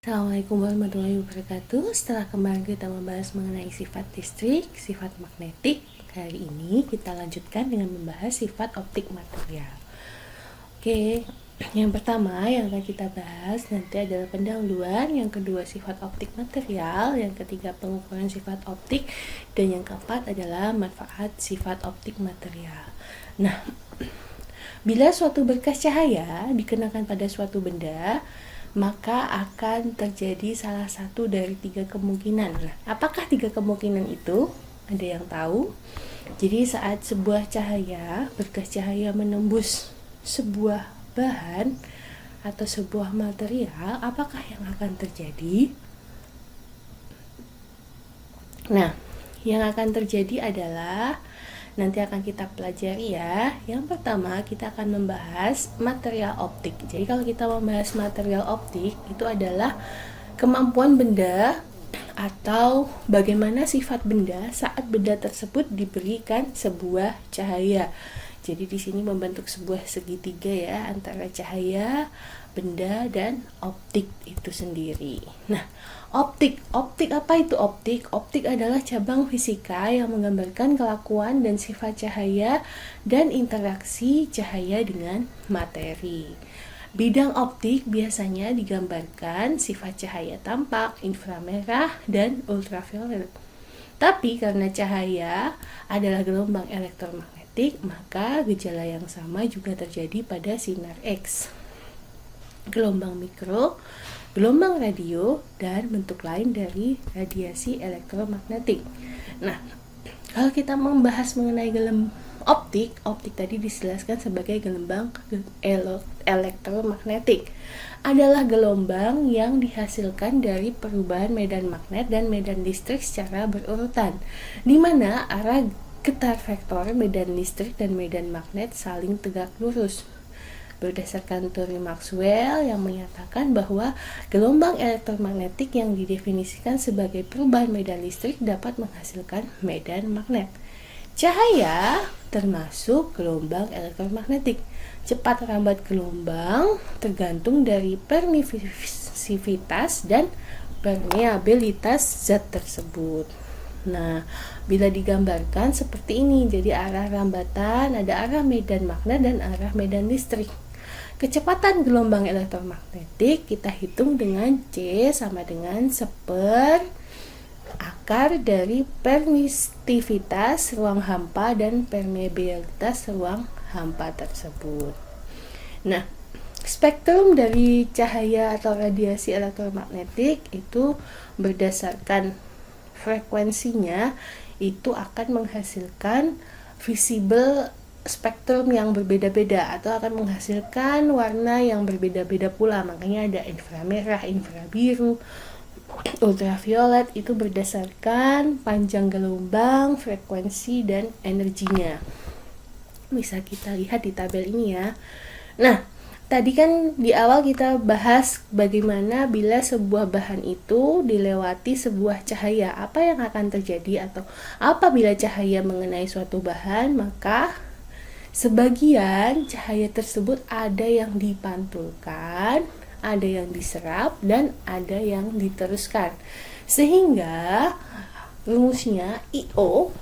Assalamualaikum warahmatullahi wabarakatuh. Setelah kemarin kita membahas mengenai sifat listrik, sifat magnetik, kali ini kita lanjutkan dengan membahas sifat optik material. Oke, yang pertama yang akan kita bahas nanti adalah pendahuluan, yang kedua sifat optik material, yang ketiga pengukuran sifat optik, dan yang keempat adalah manfaat sifat optik material. Nah, bila suatu berkas cahaya dikenakan pada suatu benda, maka akan terjadi salah satu dari 3 kemungkinan. Nah, apakah 3 kemungkinan itu? Ada yang tahu? Jadi saat sebuah cahaya, berkas cahaya menembus sebuah bahan atau sebuah material, apakah yang akan terjadi? Nah, yang akan terjadi adalah nanti akan kita pelajari ya. Yang pertama kita akan membahas material optik. Jadi kalau kita membahas material optik itu adalah kemampuan benda atau bagaimana sifat benda saat benda tersebut diberikan sebuah cahaya. Jadi di sini membentuk sebuah segitiga ya antara cahaya, benda, dan optik itu sendiri. Nah, optik apa itu optik? Optik adalah cabang fisika yang menggambarkan kelakuan dan sifat cahaya dan interaksi cahaya dengan materi. Bidang optik biasanya digambarkan sifat cahaya tampak, inframerah, dan ultraviolet. Tapi karena cahaya adalah gelombang elektromagnetik, maka gejala yang sama juga terjadi pada sinar X, gelombang mikro, gelombang radio, dan bentuk lain dari radiasi elektromagnetik. Nah, kalau kita membahas mengenai optik tadi dijelaskan sebagai gelombang elektromagnetik adalah gelombang yang dihasilkan dari perubahan medan magnet dan medan listrik secara berurutan, di mana arah getar vektor medan listrik dan medan magnet saling tegak lurus. Berdasarkan teori Maxwell yang menyatakan bahwa gelombang elektromagnetik yang didefinisikan sebagai perubahan medan listrik dapat menghasilkan medan magnet. Cahaya termasuk gelombang elektromagnetik. Cepat lambat gelombang tergantung dari permisivitas dan permeabilitas zat tersebut. Nah, bila digambarkan seperti ini, jadi arah rambatan ada arah medan magnet dan arah medan listrik. Kecepatan gelombang elektromagnetik kita hitung dengan C sama dengan 1/, akar dari permisivitas ruang hampa dan permeabilitas ruang hampa tersebut. Nah, spektrum dari cahaya atau radiasi elektromagnetik itu berdasarkan frekuensinya itu akan menghasilkan visible spektrum yang berbeda-beda atau akan menghasilkan warna yang berbeda-beda pula. Makanya ada inframerah, infrabiru, ultraviolet, itu berdasarkan panjang gelombang, frekuensi, dan energinya. Bisa kita lihat di tabel ini ya. Nah, tadi kan di awal kita bahas bagaimana bila sebuah bahan itu dilewati sebuah cahaya, apa yang akan terjadi, atau apabila cahaya mengenai suatu bahan, maka sebagian cahaya tersebut ada yang dipantulkan, ada yang diserap, dan ada yang diteruskan. Sehingga rumusnya IO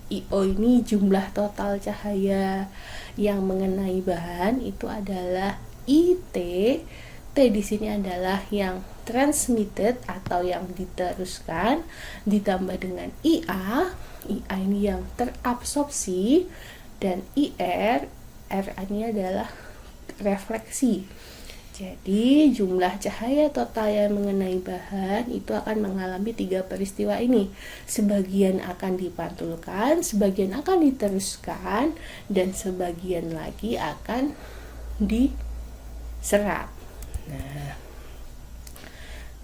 ini jumlah total cahaya yang mengenai bahan itu adalah IT. T di sini adalah yang transmitted atau yang diteruskan, ditambah dengan IA ini yang terabsorpsi, dan IR ini adalah refleksi. Jadi jumlah cahaya total yang mengenai bahan itu akan mengalami 3 peristiwa ini. Sebagian akan dipantulkan, sebagian akan diteruskan, dan sebagian lagi akan diserap. Nah,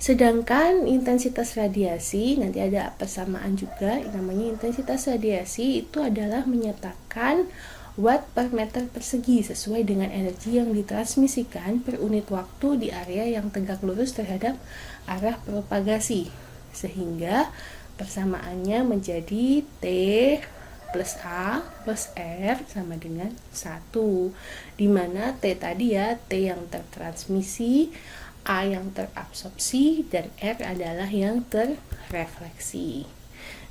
sedangkan intensitas radiasi, nanti ada persamaan juga, namanya intensitas radiasi itu adalah menyatakan watt per meter persegi sesuai dengan energi yang ditransmisikan per unit waktu di area yang tegak lurus terhadap arah propagasi. Sehingga persamaannya menjadi T plus A plus R sama dengan 1, di mana T tadi ya, T yang tertransmisi, A yang terabsorpsi, dan R adalah yang terrefleksi.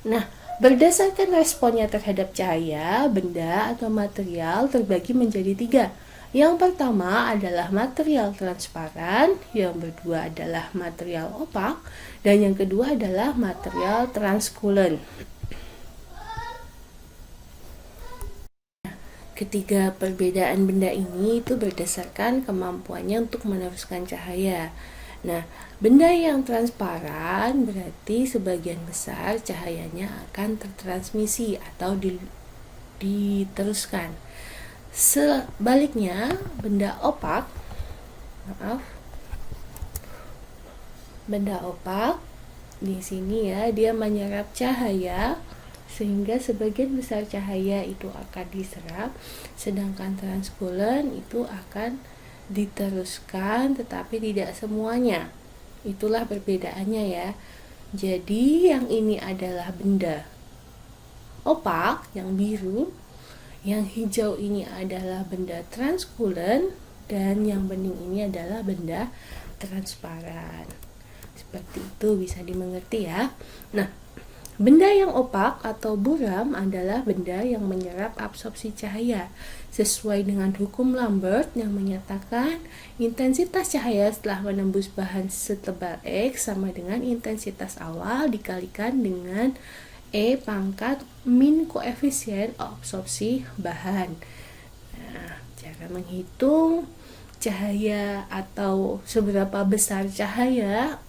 Nah, berdasarkan responnya terhadap cahaya, benda atau material terbagi menjadi 3. Yang pertama adalah material transparan, yang kedua adalah material opak, dan yang kedua adalah material transkulen. Ketiga perbedaan benda ini itu berdasarkan kemampuannya untuk meneruskan cahaya. Nah, benda yang transparan berarti sebagian besar cahayanya akan tertransmisi atau diteruskan. Sebaliknya, benda opak di sini ya, dia menyerap cahaya sehingga sebagian besar cahaya itu akan diserap, sedangkan transkulen itu akan diteruskan tetapi tidak semuanya. Itulah perbedaannya ya. Jadi yang ini adalah benda opak yang biru, yang hijau ini adalah benda transkulen, dan yang bening ini adalah benda transparan. Seperti itu bisa dimengerti ya. Nah, benda yang opak atau buram adalah benda yang menyerap absorpsi cahaya sesuai dengan hukum Lambert yang menyatakan intensitas cahaya setelah menembus bahan setebal X sama dengan intensitas awal dikalikan dengan E pangkat min koefisien absorpsi bahan. Nah, cara menghitung cahaya atau seberapa besar cahaya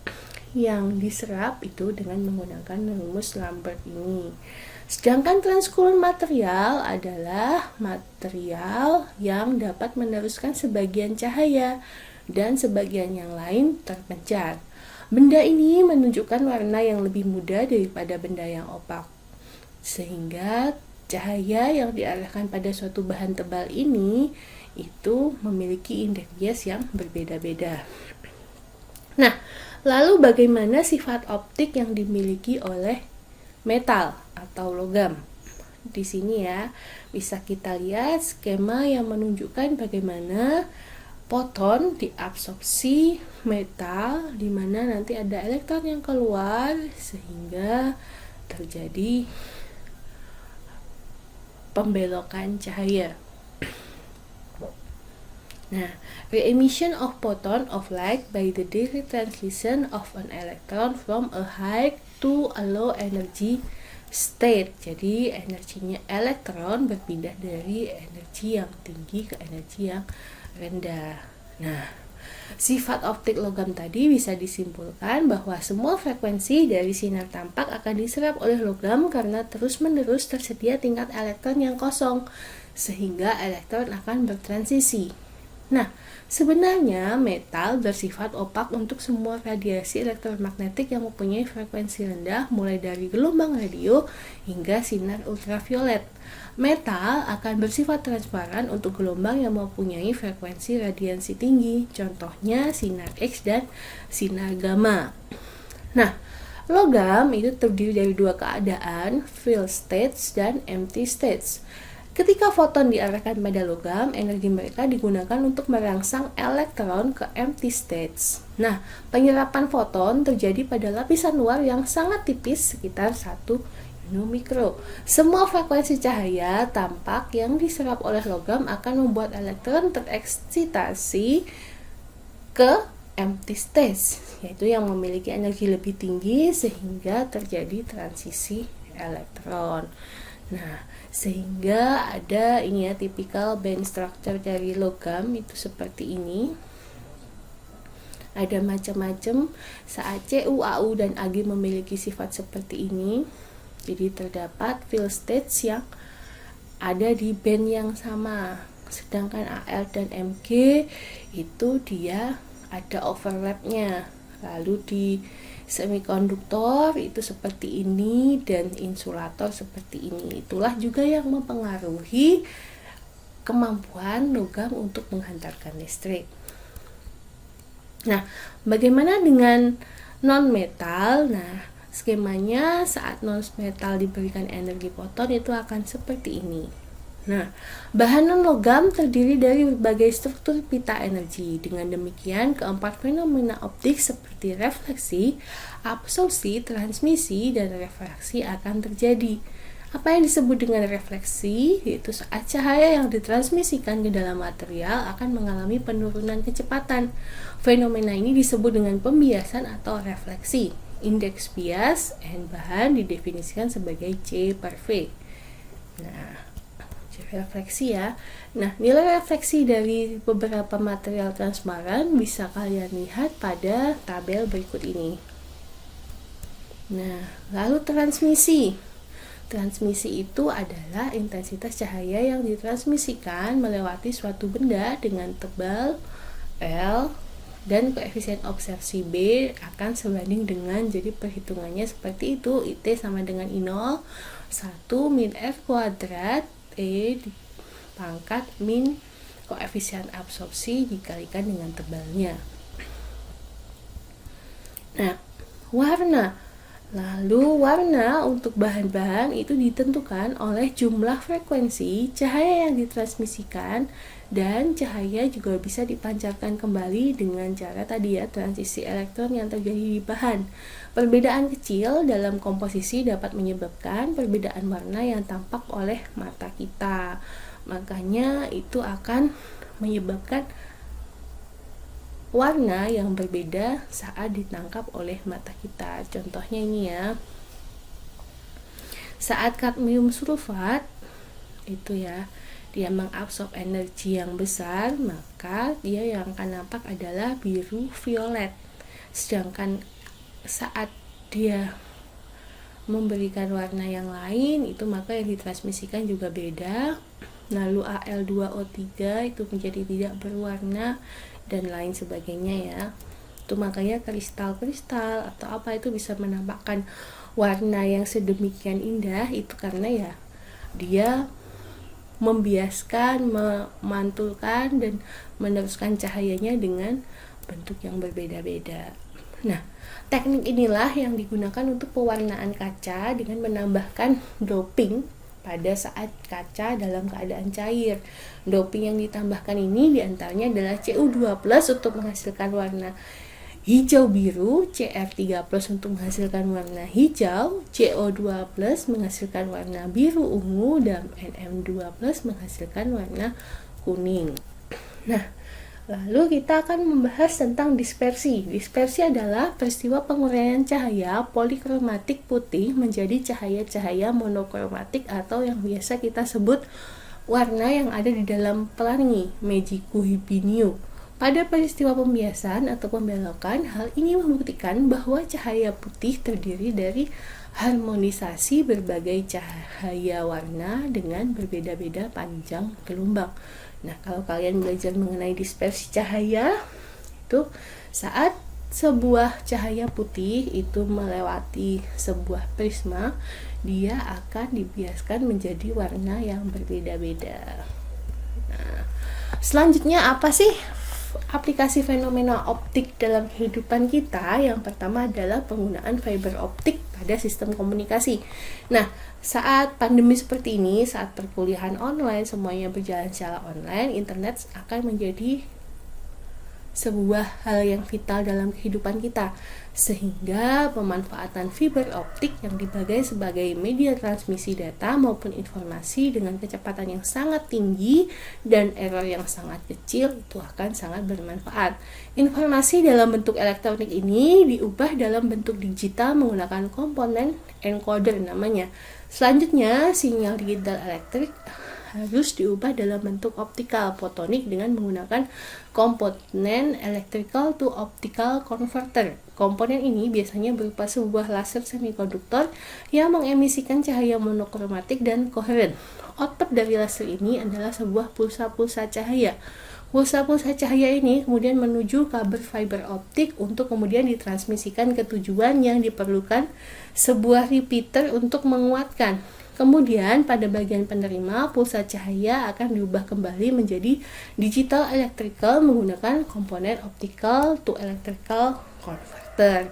yang diserap itu dengan menggunakan rumus Lambert ini. Sedangkan transkulen material adalah material yang dapat meneruskan sebagian cahaya dan sebagian yang lain terpencar. Benda ini menunjukkan warna yang lebih muda daripada benda yang opak, sehingga cahaya yang diarahkan pada suatu bahan tebal ini itu memiliki indeks Gauss yang berbeda-beda. Nah, lalu bagaimana sifat optik yang dimiliki oleh metal atau logam? Di sini ya, bisa kita lihat skema yang menunjukkan bagaimana foton diabsorpsi metal, di mana nanti ada elektron yang keluar sehingga terjadi pembelokan cahaya. Nah, re-emission of photon of light by the direct translation of an electron from a high to a low energy state. Jadi energinya elektron berpindah dari energi yang tinggi ke energi yang rendah. Nah, sifat optik logam tadi bisa disimpulkan bahwa semua frekuensi dari sinar tampak akan diserap oleh logam karena terus-menerus tersedia tingkat elektron yang kosong, sehingga elektron akan bertransisi. Nah, sebenarnya metal bersifat opak untuk semua radiasi elektromagnetik yang mempunyai frekuensi rendah, mulai dari gelombang radio hingga sinar ultraviolet. Metal akan bersifat transparan untuk gelombang yang mempunyai frekuensi radiasi tinggi, contohnya sinar X dan sinar gamma. Nah, logam itu terdiri dari dua keadaan, filled states dan empty states. Ketika foton diarahkan pada logam, energi mereka digunakan untuk merangsang elektron ke empty states. Nah, penyerapan foton terjadi pada lapisan luar yang sangat tipis, sekitar 1 nanomikro. Semua frekuensi cahaya tampak yang diserap oleh logam akan membuat elektron tereksitasi ke empty states, yaitu yang memiliki energi lebih tinggi sehingga terjadi transisi elektron. Nah, sehingga ada ini ya, tipikal band structure dari logam itu seperti ini. Ada macam-macam saat C, U, A, U, dan Ag memiliki sifat seperti ini. Jadi terdapat field states yang ada di band yang sama. Sedangkan Al dan Mg itu dia ada overlapnya. Lalu di semikonduktor itu seperti ini dan insulator seperti ini. Itulah juga yang mempengaruhi kemampuan logam untuk menghantarkan listrik. Nah, bagaimana dengan non-metal? Nah, skemanya saat non-metal diberikan energi foton itu akan seperti ini. Nah, bahan non-logam terdiri dari berbagai struktur pita energi. Dengan demikian, keempat fenomena optik seperti refleksi, absorpsi, transmisi, dan refraksi akan terjadi. Apa yang disebut dengan refleksi, yaitu saat cahaya yang ditransmisikan ke dalam material akan mengalami penurunan kecepatan. Fenomena ini disebut dengan pembiasan atau refleksi. Indeks bias N bahan didefinisikan sebagai C per V. Nah, refleksi ya. Nah, nilai refleksi dari beberapa material transparan bisa kalian lihat pada tabel berikut ini. Nah, lalu transmisi. Transmisi itu adalah intensitas cahaya yang ditransmisikan melewati suatu benda dengan tebal L dan koefisien absorpsi B akan sebanding dengan, jadi perhitungannya seperti itu, IT sama dengan I0 1 min F kuadrat E pangkat min koefisien absorpsi dikalikan dengan tebalnya. Nah, warna. Lalu warna untuk bahan-bahan itu ditentukan oleh jumlah frekuensi cahaya yang ditransmisikan, dan cahaya juga bisa dipancarkan kembali dengan cara tadi ya, transisi elektron yang terjadi di bahan. Perbedaan kecil dalam komposisi dapat menyebabkan perbedaan warna yang tampak oleh mata kita. Makanya itu akan menyebabkan warna yang berbeda saat ditangkap oleh mata kita. Contohnya ini ya. Saat kadmium sulfat itu ya, dia mengabsorb energi yang besar, maka dia yang akan nampak adalah biru violet. Sedangkan saat dia memberikan warna yang lain, itu maka yang ditransmisikan juga beda. Lalu Al2O3 itu menjadi tidak berwarna dan lain sebagainya ya. Itu makanya kristal-kristal atau apa itu bisa menampakkan warna yang sedemikian indah, itu karena ya dia membiaskan, memantulkan dan meneruskan cahayanya dengan bentuk yang berbeda-beda. Nah, teknik inilah yang digunakan untuk pewarnaan kaca dengan menambahkan doping pada saat kaca dalam keadaan cair. Doping yang ditambahkan ini diantaranya adalah Cu2+ untuk menghasilkan warna hijau biru, Cr3+ untuk menghasilkan warna hijau, CO2+ menghasilkan warna biru ungu, dan Nm2+ menghasilkan warna kuning. Nah, lalu kita akan membahas tentang dispersi. Dispersi adalah peristiwa penguraian cahaya polikromatik putih menjadi cahaya-cahaya monokromatik atau yang biasa kita sebut warna yang ada di dalam pelangi, Magicu Hibiniu. Pada peristiwa pembiasan atau pembelokan, hal ini membuktikan bahwa cahaya putih terdiri dari harmonisasi berbagai cahaya warna dengan berbeda-beda panjang gelombang. Nah, kalau kalian belajar mengenai dispersi cahaya, itu saat sebuah cahaya putih itu melewati sebuah prisma, dia akan dibiaskan menjadi warna yang berbeda-beda. Nah, selanjutnya apa sih aplikasi fenomena optik dalam kehidupan kita? Yang pertama adalah penggunaan fiber optik pada sistem komunikasi. Nah, saat pandemi seperti ini, saat perkuliahan online, semuanya berjalan secara online, internet akan menjadi sebuah hal yang vital dalam kehidupan kita, sehingga pemanfaatan fiber optik yang dipakai sebagai media transmisi data maupun informasi dengan kecepatan yang sangat tinggi dan error yang sangat kecil itu akan sangat bermanfaat. Informasi dalam bentuk elektronik ini diubah dalam bentuk digital menggunakan komponen encoder namanya. Selanjutnya, sinyal digital elektrik harus diubah dalam bentuk optikal fotonik dengan menggunakan komponen electrical to optical converter. Komponen ini biasanya berupa sebuah laser semikonduktor yang mengemisikan cahaya monokromatik dan koheren. Output dari laser ini adalah sebuah pulsa-pulsa cahaya. Pulsa-pulsa cahaya ini kemudian menuju kabel fiber optik untuk kemudian ditransmisikan ke tujuan yang diperlukan sebuah repeater untuk menguatkan. Kemudian pada bagian penerima, pulsa cahaya akan diubah kembali menjadi digital electrical menggunakan komponen optical to electrical converter.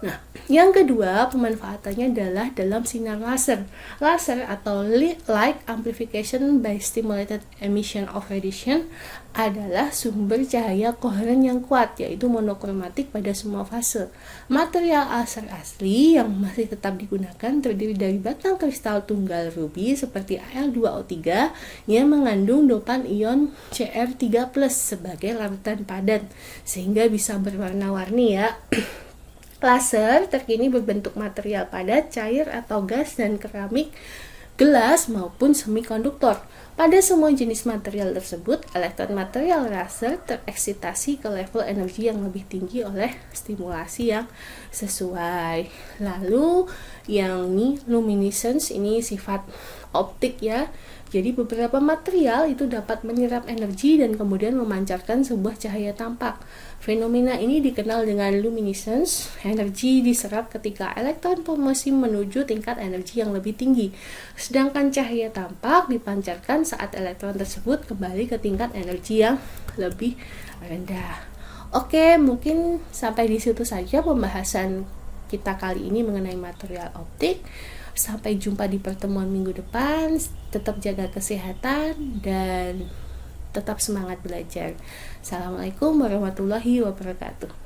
Nah, yang kedua pemanfaatannya adalah dalam sinar laser. Laser atau light amplification by stimulated emission of radiation adalah sumber cahaya koheren yang kuat, yaitu monokromatik pada semua fase. Material laser asli yang masih tetap digunakan terdiri dari batang kristal tunggal ruby seperti Al2O3 yang mengandung dopan ion Cr3+ sebagai larutan padat, sehingga bisa berwarna-warni ya. Laser terkini berbentuk material padat, cair atau gas dan keramik, gelas maupun semikonduktor. Pada semua jenis material tersebut, elektron material laser tereksitasi ke level energi yang lebih tinggi oleh stimulasi yang sesuai. Lalu yang ini luminescence, ini sifat optik ya. Jadi beberapa material itu dapat menyerap energi dan kemudian memancarkan sebuah cahaya tampak. Fenomena ini dikenal dengan luminescence. Energi diserap ketika elektron mesin menuju tingkat energi yang lebih tinggi. Sedangkan cahaya tampak dipancarkan saat elektron tersebut kembali ke tingkat energi yang lebih rendah. Oke, mungkin sampai di situ saja pembahasan kita kali ini mengenai material optik. Sampai jumpa di pertemuan minggu depan. Tetap jaga kesehatan dan tetap semangat belajar. Assalamualaikum warahmatullahi wabarakatuh.